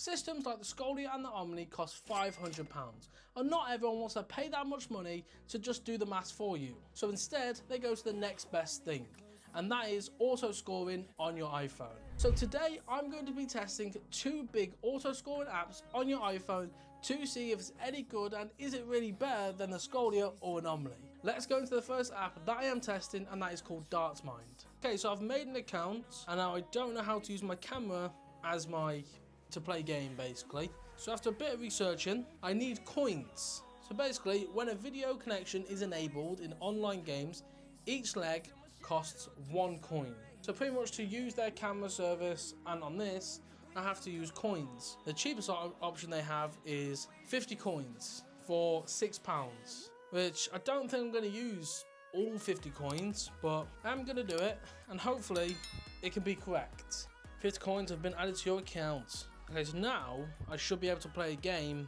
Systems like the Scolia and the Omni cost £500, and not everyone wants to pay that much money to just do the maths for you. So instead, they go to the next best thing, and that is auto scoring on your iPhone. So today I'm going to be testing 2 big auto scoring apps on your iPhone to see if it's any good and is it really better than the Scolia or Anomaly. Let's go into the first app that I am testing, and that is called DartsMind. Okay, so I've made an account and now I don't know how to use my camera as to play game basically. So after a bit of researching, I need coins. So basically, when a video connection is enabled in online games, each leg costs 1 coin. So pretty much to use their camera service, and on this I have to use coins. The cheapest option they have is 50 coins for £6, which I don't think I'm going to use all 50 coins, but I'm going to do it and hopefully it can be correct. 50 coins have been added to your account. Okay, so now I should be able to play a game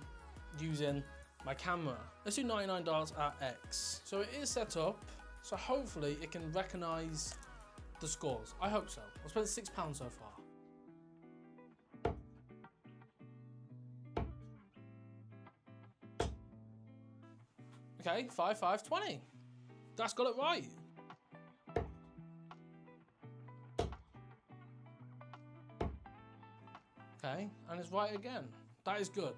using my camera. Let's do $99 at X. So it is set up, so hopefully it can recognise the scores. I hope so. I've spent £6 so far. Okay, 5, 5, 20. That's got it right. Okay, and it's right again. That is good.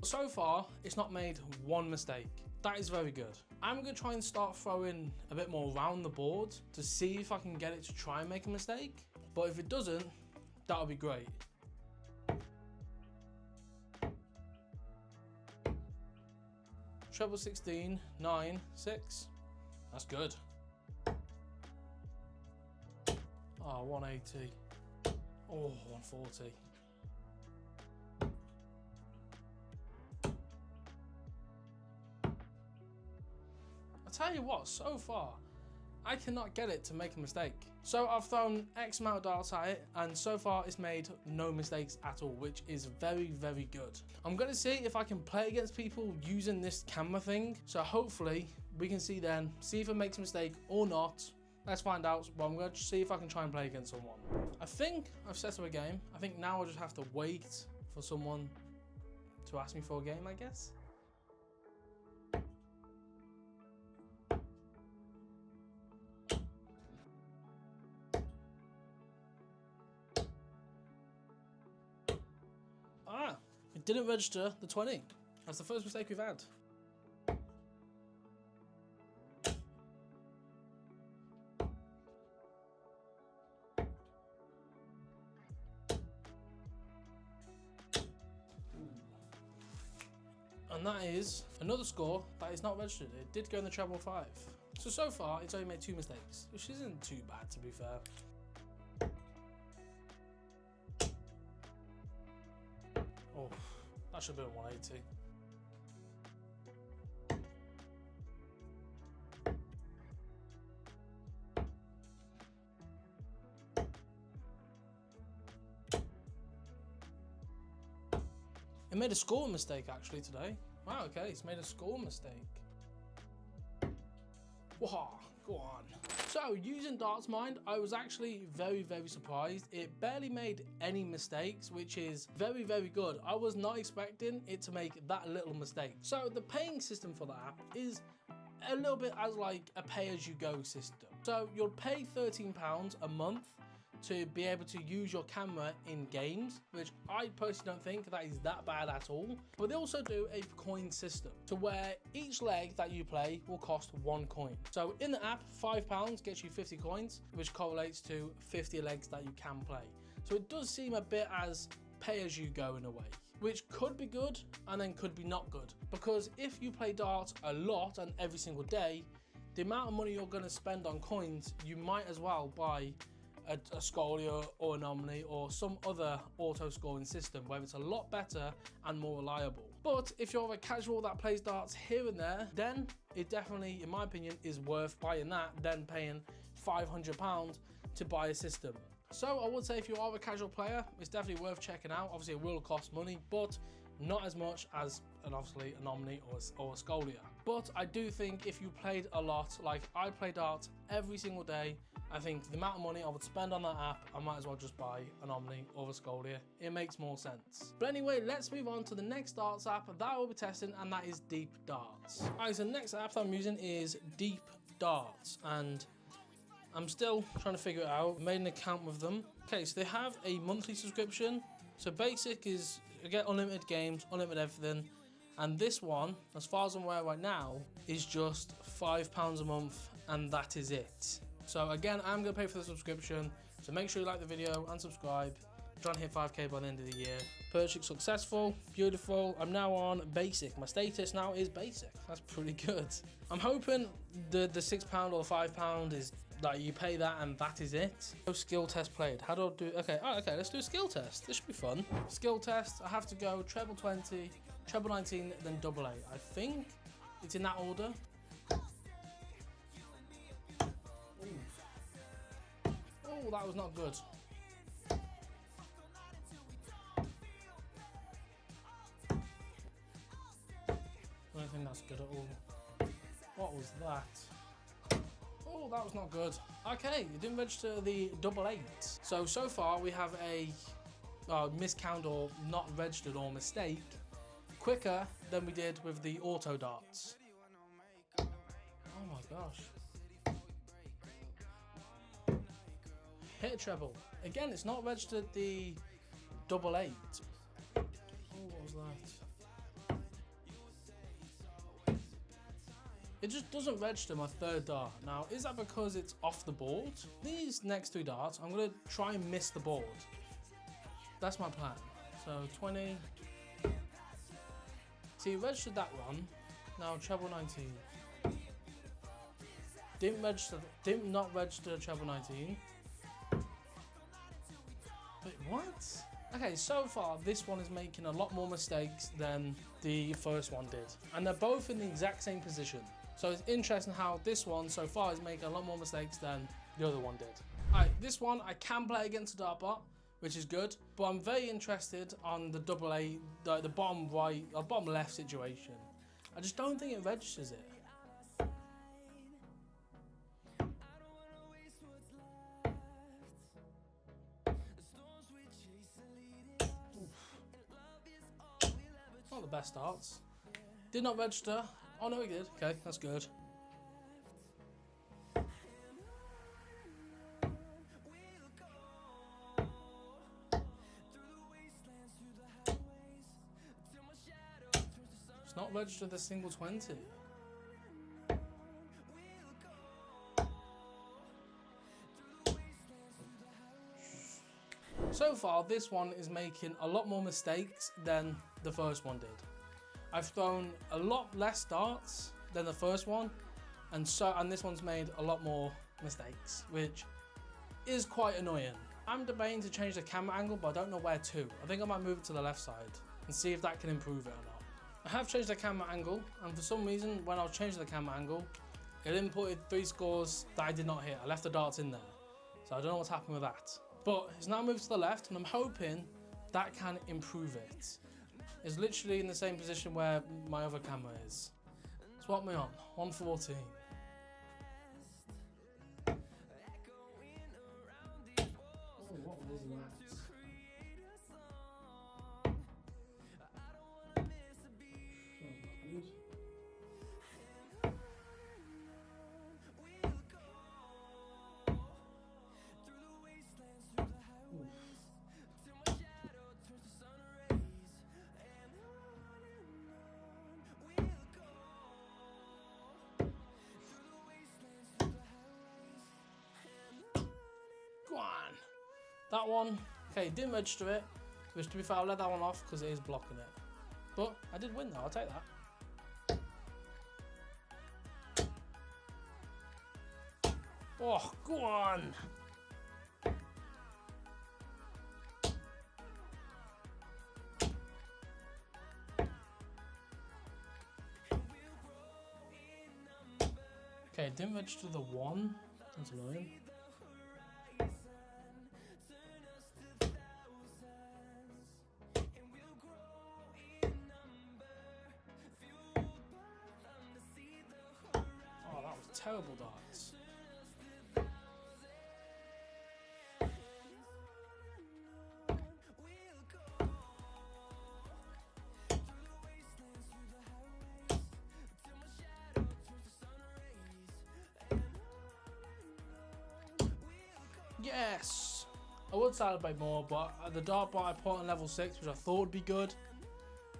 So far, it's not made one mistake. That is very good. I'm going to try and start throwing a bit more around the board to see if I can get it to try and make a mistake. But if it doesn't, that'll be great. Treble 16, 9, 6. That's good. Oh, 180. Oh, 140. Tell you what, so far I cannot get it to make a mistake. So I've thrown X amount of darts at it, and so far it's made no mistakes at all, which is very, very good. I'm going to see if I can play against people using this camera thing, so hopefully we can see if it makes a mistake or not. Let's find out, but I'm going to see if I can try and play against someone. I think I've set up a game. I think now I just have to wait for someone to ask me for a game, I guess. Ah, it didn't register the 20. That's the first mistake we've had. And that is another score that is not registered. It did go in the treble 5. So far, it's only made 2 mistakes, which isn't too bad to be fair. Oh, that should have been 180. It made a score mistake actually today. Wow, okay, it's made a score mistake. Wow, go on. So using DartsMind, I was actually very, very surprised. It barely made any mistakes, which is very, very good. I was not expecting it to make that little mistake. So the paying system for the app is a little bit as like a pay-as-you-go system. So you'll pay £13 a month to be able to use your camera in games, which I personally don't think that is that bad at all. But they also do a coin system to where each leg that you play will cost 1 coin. So in the app, £5 gets you 50 coins, which correlates to 50 legs that you can play. So it does seem a bit as pay-as-you-go in a way, which could be good and then could be not good. Because if you play darts a lot and every single day, the amount of money you're going to spend on coins, you might as well buy a Scolia or Anomaly or some other auto scoring system where it's a lot better and more reliable. But if you're a casual that plays darts here and there, then it definitely, in my opinion, is worth buying that than paying £500 to buy a system. So I would say if you are a casual player, it's definitely worth checking out. Obviously it will cost money, but not as much as obviously an Omni or a Scolia. But I do think if you played a lot, like I play darts every single day, I think the amount of money I would spend on that app, I might as well just buy an Omni or a Scolia. It makes more sense. But anyway, let's move on to the next darts app that I will be testing, and that is Deep Darts. Alright, so the next app that I'm using is Deep Darts, and I'm still trying to figure it out. I made an account with them. Okay, so they have a monthly subscription. So basic is you get unlimited games, unlimited everything. And this one, as far as I'm aware right now, is just £5 a month, and that is it. So again, I'm going to pay for the subscription. So make sure you like the video and subscribe. I'm trying to hit 5k by the end of the year. Purchase successful, beautiful. I'm now on basic. My status now is basic. That's pretty good. I'm hoping the £6 or the £5 is like you pay that and that is it. No skill test played. How do I do? Okay, okay, let's do a skill test. This should be fun. Skill test, I have to go treble 20, treble 19, then double 8. I think it's in that order. Oh, that was not good. I don't think that's good at all. What was that? Oh, that was not good. Okay, you didn't register the double 8. So far we have a miscount or not registered or mistake quicker than we did with the auto darts. Oh my gosh. Hit a treble. Again, it's not registered the double 8. Oh, what was that? It just doesn't register my third dart. Now, is that because it's off the board? These next 2 darts, I'm going to try and miss the board. That's my plan. So 20. See, registered that one. Now treble 19. Did not register treble 19. Wait, what? Okay, so far this one is making a lot more mistakes than the first one did. And they're both in the exact same position. So it's interesting how this one so far is making a lot more mistakes than the other one did. Alright, this one I can play against a dartbot, which is good, but I'm very interested on the double A, the bottom right or bottom left situation. I just don't think it registers it. Not the best darts. Did not register. Oh no, he did. Okay, that's good. It's not registered the single 20. So far, this one is making a lot more mistakes than the first one did. I've thrown a lot less darts than the first one, and this one's made a lot more mistakes, which is quite annoying. I'm debating to change the camera angle, but I don't know where to. I think I might move it to the left side and see if that can improve it or not. I have changed the camera angle, and for some reason, when I was changing the camera angle, it inputted 3 scores that I did not hit. I left the darts in there, so I don't know what's happened with that. But it's now moved to the left, and I'm hoping that can improve it. It's literally in the same position where my other camera is. Swap me on, 114. Oh, what was that? Go on. That one, okay, didn't register it, which to be fair, I'll let that one off because it is blocking it. But I did win though, I'll take that. Oh, go on. Okay, didn't register the 1. That's annoying. terrible darts. Yes! I would celebrate more, but the dart bot I put on level 6, which I thought would be good,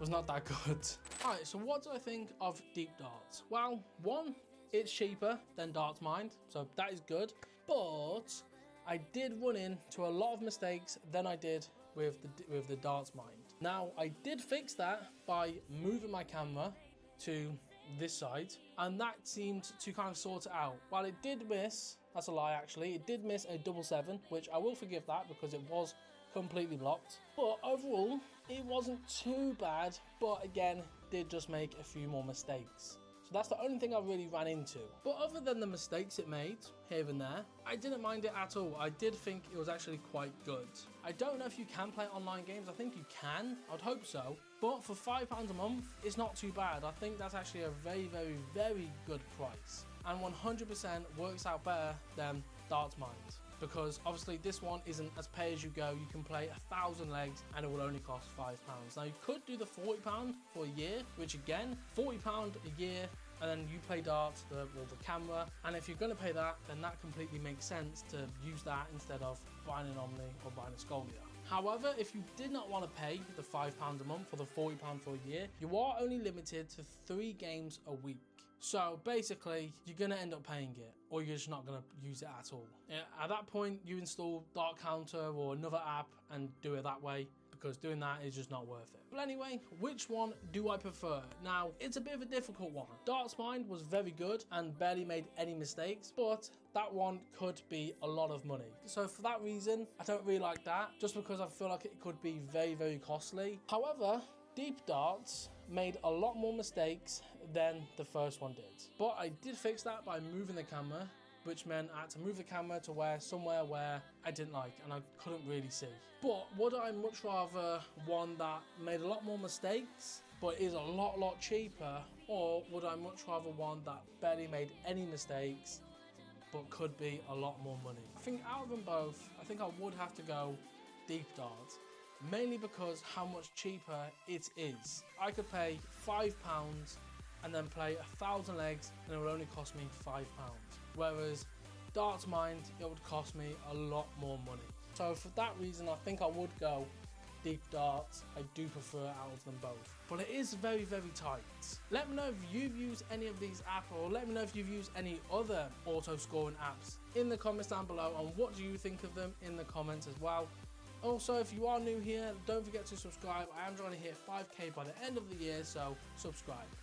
was not that good. Alright, so what do I think of deep darts? Well, one, it's cheaper than Darts Mind, so that is good. But I did run into a lot of mistakes than I did with the Darts Mind. Now, I did fix that by moving my camera to this side, and that seemed to kind of sort it out. While it did miss, that's a lie actually, it did miss a 777, which I will forgive that because it was completely blocked. But overall, it wasn't too bad, but again, did just make a few more mistakes. So that's the only thing I really ran into. But other than the mistakes it made, here and there, I didn't mind it at all. I did think it was actually quite good. I don't know if you can play online games. I think you can. I'd hope so. But for £5 a month, it's not too bad. I think that's actually a very, very, very good price. And 100% works out better than Darts Mind. Because obviously this one isn't as pay as you go. You can play 1,000 legs and it will only cost £5. Now you could do the £40 for a year, which again, £40 a year, and then you play darts with the camera. And if you're going to pay that, then that completely makes sense to use that instead of buying an Omni or buying a Scolia. However, if you did not want to pay the £5 a month or the £40 for a year, you are only limited to 3 games a week. So basically, you're going to end up paying it, or you're just not going to use it at all. At that point, you install Dart Counter or another app and do it that way, because doing that is just not worth it. But anyway, which one do I prefer? Now, it's a bit of a difficult one. Darts Mind was very good and barely made any mistakes, but that one could be a lot of money. So for that reason, I don't really like that, just because I feel like it could be very, very costly. However, Deep Darts made a lot more mistakes than the first one did. But I did fix that by moving the camera, which meant I had to move the camera to somewhere where I didn't like and I couldn't really see. But would I much rather one that made a lot more mistakes but is a lot cheaper, or would I much rather one that barely made any mistakes but could be a lot more money? I think out of them both, I think I would have to go Deep Darts. Mainly because how much cheaper it is. I could pay £5 and then play 1,000 legs and it would only cost me £5. Whereas Darts Mind, it would cost me a lot more money. So for that reason, I think I would go Deep Darts. I do prefer out of them both. But it is very, very tight. Let me know if you've used any of these apps, or let me know if you've used any other auto scoring apps in the comments down below, and what do you think of them in the comments as well. Also, if you are new here, don't forget to subscribe. I am trying to hit 5k by the end of the year, so subscribe.